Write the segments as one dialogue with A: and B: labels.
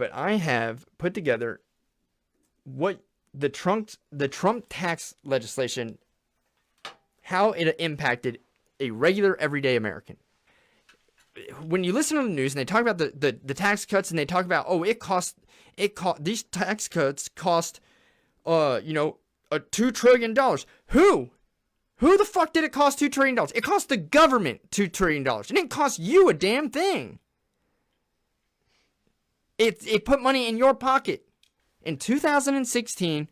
A: but I have put together what the Trump tax legislation, how it impacted a regular everyday American. When you listen to the news and they talk about the tax cuts, and they talk about, oh, these tax cuts cost $2 trillion. Who the fuck did it cost $2 trillion? It cost the government $2 trillion. It didn't cost you a damn thing. It put money in your pocket. In 2016,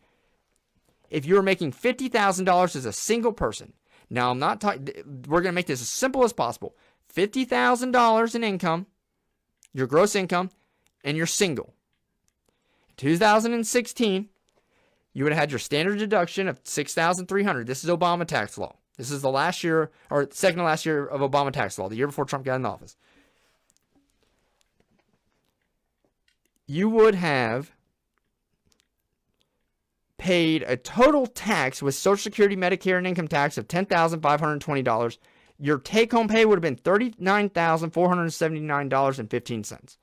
A: if you were making $50,000 as a single person, now I'm not talking, we're going to make this as simple as possible. $50,000 in income, your gross income, and you're single. In 2016, you would have had your standard deduction of $6,300. This is Obama tax law. This is the last year, or second to last year of Obama tax law, the year before Trump got in office. You would have paid a total tax with Social Security, Medicare, and income tax of $10,520. Your take-home pay would have been $39,479.15.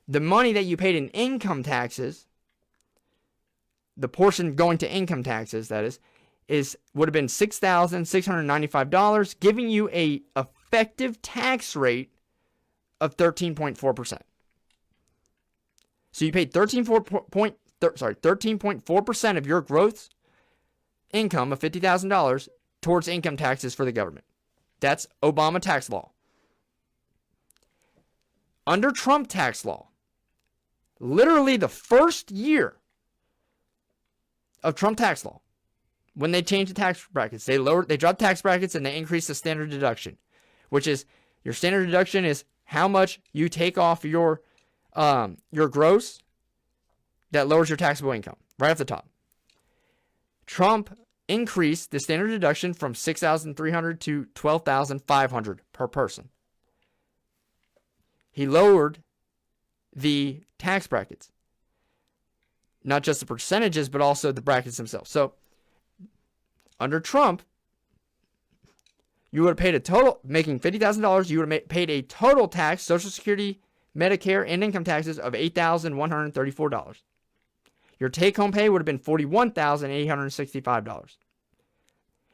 A: The money that you paid in income taxes, the portion going to income taxes, that is would have been $6,695, giving you a effective tax rate of 13.4%. So you paid 13.4% of your gross income of $50,000 towards income taxes for the government. That's Obama tax law. Under Trump tax law, literally the first year of Trump tax law, when they changed the tax brackets, they dropped tax brackets and they increased the standard deduction, which is your standard deduction is how much you take off your gross that lowers your taxable income right off the top. Trump increased the standard deduction from $6,300 to $12,500 per person. He lowered the tax brackets, not just the percentages, but also the brackets themselves. So under Trump, you would have paid a total, making $50,000, you would have paid a total tax, Social Security, Medicare, and income taxes of $8,134. Your take-home pay would have been $41,865.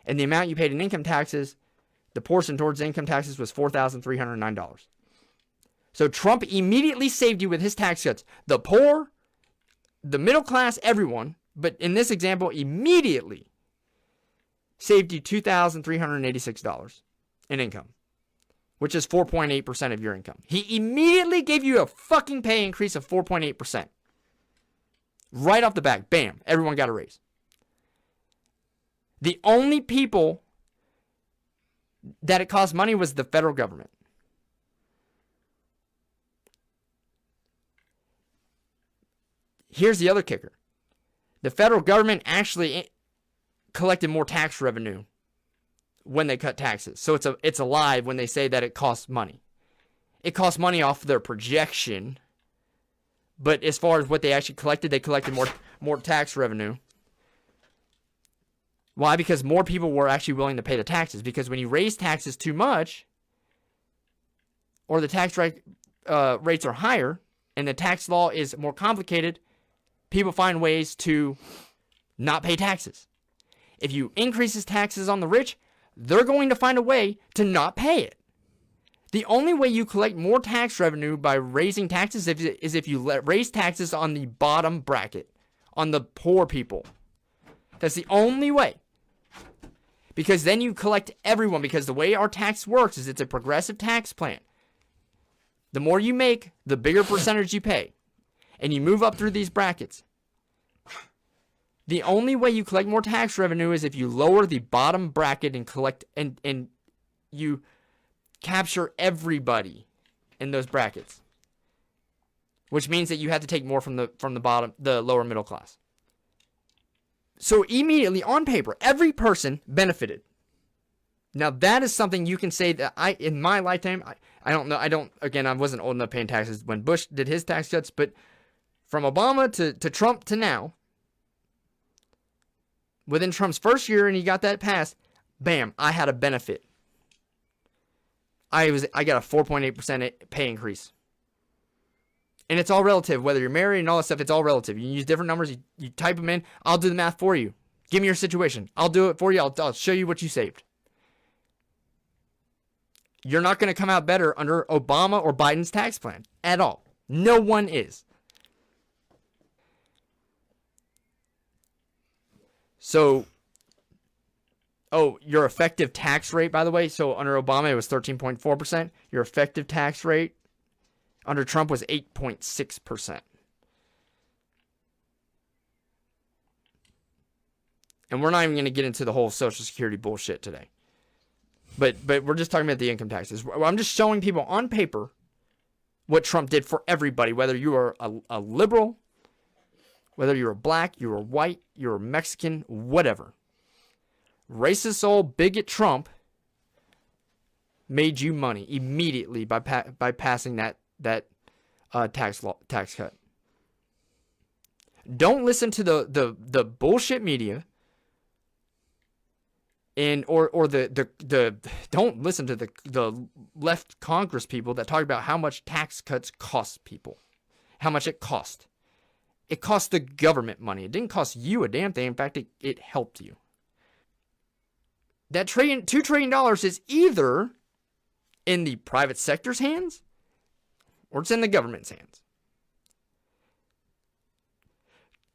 A: And the amount you paid in income taxes, the portion towards income taxes was $4,309. So Trump immediately saved you with his tax cuts. The poor, the middle class, everyone, but in this example, immediately saved you $2,386 in income, which is 4.8% of your income. He immediately gave you a fucking pay increase of 4.8%. Right off the bat, bam, everyone got a raise. The only people that it cost money was the federal government. Here's the other kicker. The federal government collected more tax revenue when they cut taxes. So it's a lie when they say that it costs money. It costs money off their projection. But as far as what they actually collected, they collected more tax revenue. Why? Because more people were actually willing to pay the taxes. Because when you raise taxes too much, or the tax rates are higher, and the tax law is more complicated, people find ways to not pay taxes. If you increase taxes on the rich, they're going to find a way to not pay it. The only way you collect more tax revenue by raising taxes is if you raise taxes on the bottom bracket, on the poor people. That's the only way. Because then you collect everyone, because the way our tax works is it's a progressive tax plan. The more you make, the bigger percentage you pay. And you move up through these brackets. The only way you collect more tax revenue is if you lower the bottom bracket and collect and you capture everybody in those brackets, which means that you have to take more from the lower middle class. So immediately on paper, every person benefited. Now that is something you can say that in my lifetime, I don't know. I wasn't old enough paying taxes when Bush did his tax cuts, but from Obama to Trump to now, within Trump's first year and he got that passed, bam, I had a benefit. I got a 4.8% pay increase. And it's all relative, whether you're married and all that stuff, it's all relative. You can use different numbers, you type them in, I'll do the math for you. Give me your situation. I'll do it for you, I'll show you what you saved. You're not going to come out better under Obama or Biden's tax plan at all. No one is. So, your effective tax rate, by the way, so under Obama it was 13.4%. Your effective tax rate under Trump was 8.6%. And we're not even going to get into the whole Social Security bullshit today. But we're just talking about the income taxes. I'm just showing people on paper what Trump did for everybody, whether you are a liberal, whether you're a black, you're a white, you're a Mexican, whatever. Racist old bigot Trump made you money immediately by passing that tax cut. Don't listen to the bullshit media. And or don't listen to the left Congress people that talk about how much tax cuts cost people, how much it cost. It cost the government money. It didn't cost you a damn thing. In fact, it helped you. That $2 trillion is either in the private sector's hands or it's in the government's hands.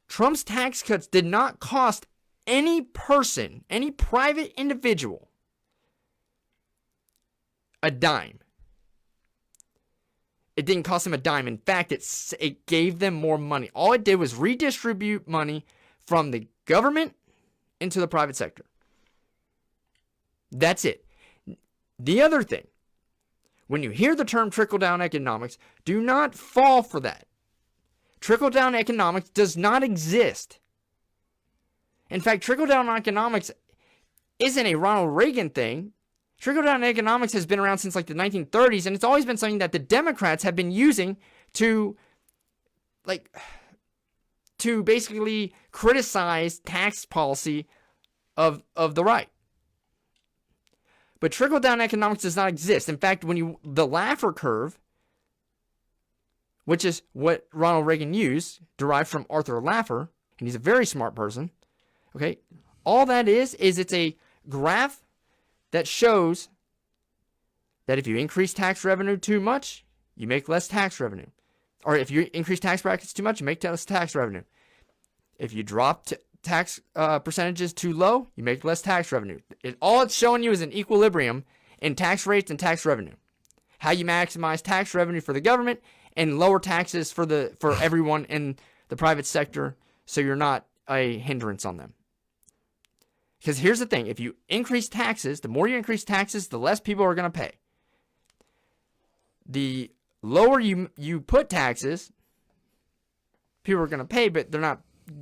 A: Trump's tax cuts did not cost any person, any private individual, a dime. It didn't cost them a dime. In fact, it gave them more money. All it did was redistribute money from the government into the private sector. That's it. The other thing, when you hear the term trickle-down economics, do not fall for that. Trickle-down economics does not exist. In fact, trickle-down economics isn't a Ronald Reagan thing. Trickle-down economics has been around since like the 1930s, and it's always been something that the Democrats have been using to basically criticize tax policy of the right. But trickle-down economics does not exist. In fact, the Laffer curve, which is what Ronald Reagan used, derived from Arthur Laffer, and he's a very smart person. Okay, all that is it's a graph that shows that if you increase tax revenue too much, you make less tax revenue. Or if you increase tax brackets too much, you make less tax revenue. If you drop tax percentages too low, you make less tax revenue. All it's showing you is an equilibrium in tax rates and tax revenue. How you maximize tax revenue for the government and lower taxes for everyone in the private sector, so you're not a hindrance on them. Because here's the thing, if you increase taxes, the more you increase taxes, the less people are going to pay. The lower you put taxes, people are going to pay, but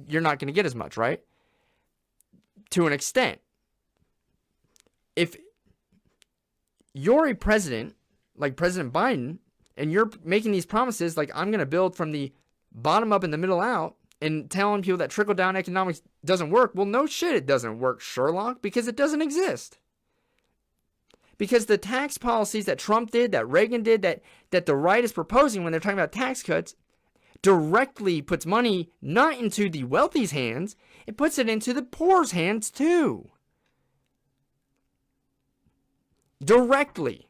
A: you're not going to get as much, right? To an extent. If you're a president, like President Biden, and you're making these promises, like I'm going to build from the bottom up and the middle out, and telling people that trickle-down economics doesn't work, well, no shit, it doesn't work, Sherlock, because it doesn't exist. Because the tax policies that Trump did, that Reagan did, that the right is proposing when they're talking about tax cuts, directly puts money not into the wealthy's hands, it puts it into the poor's hands too. Directly.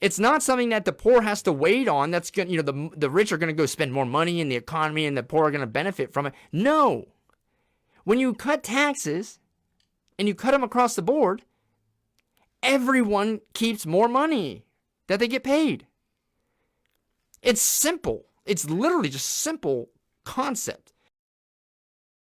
A: It's not something that the poor has to wait on. That's good. The rich are going to go spend more money in the economy and the poor are going to benefit from it. No. When you cut taxes and you cut them across the board, everyone keeps more money that they get paid. It's simple. It's literally just simple concept.